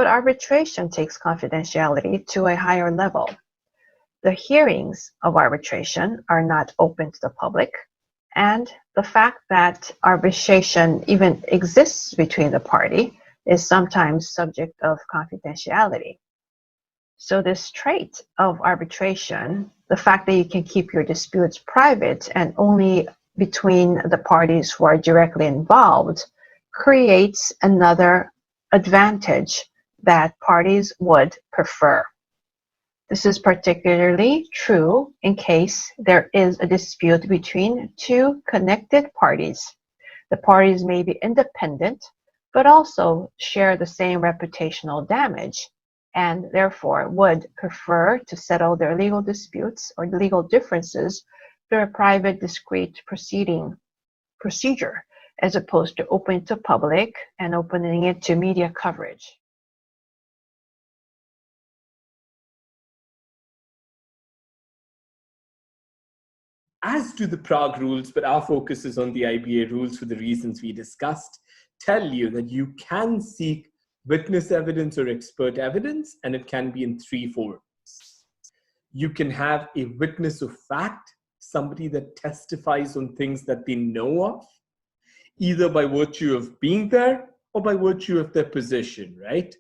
But arbitration takes confidentiality to a higher level. The hearings of arbitration are not open to the public, and the fact that arbitration even exists between the party is sometimes subject of confidentiality. So this trait of arbitration, the fact that you can keep your disputes private and only between the parties who are directly involved, creates another advantage that parties would prefer. This is particularly true in case there is a dispute between two connected parties. The parties may be independent, but also share the same reputational damage, and therefore would prefer to settle their legal disputes or legal differences through a private, discrete procedure, as opposed to opening to public and opening it to media coverage. As do the Prague rules, but our focus is on the IBA rules for the reasons we discussed, tell you that you can seek witness evidence or expert evidence, and it can be in three forms. You can have a witness of fact, somebody that testifies on things that they know of, either by virtue of being there or by virtue of their position, right?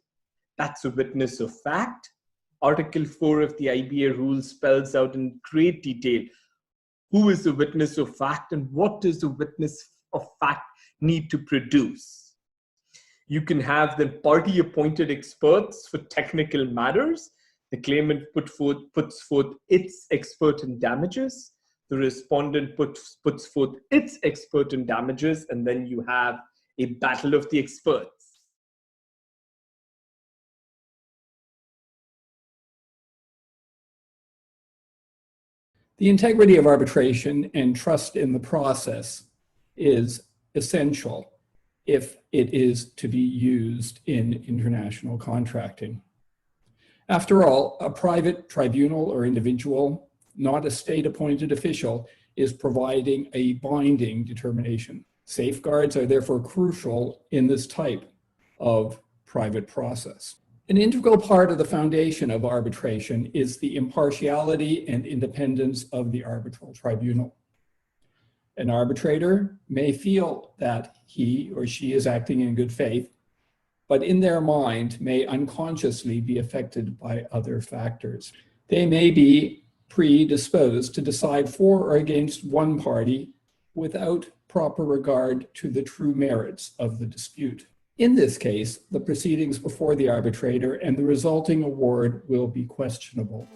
That's a witness of fact. Article 4 of the IBA rules spells out in great detail who is the witness of fact and what does the witness of fact need to produce. You can have the party-appointed experts for technical matters. The claimant puts forth its expert in damages. The respondent puts forth its expert in damages, and then you have a battle of the experts. The integrity of arbitration and trust in the process is essential if it is to be used in international contracting. After all, a private tribunal or individual, not a state-appointed official, is providing a binding determination. Safeguards are therefore crucial in this type of private process. An integral part of the foundation of arbitration is the impartiality and independence of the arbitral tribunal. An arbitrator may feel that he or she is acting in good faith, but in their mind may unconsciously be affected by other factors. They may be predisposed to decide for or against one party without proper regard to the true merits of the dispute. In this case, the proceedings before the arbitrator and the resulting award will be questionable.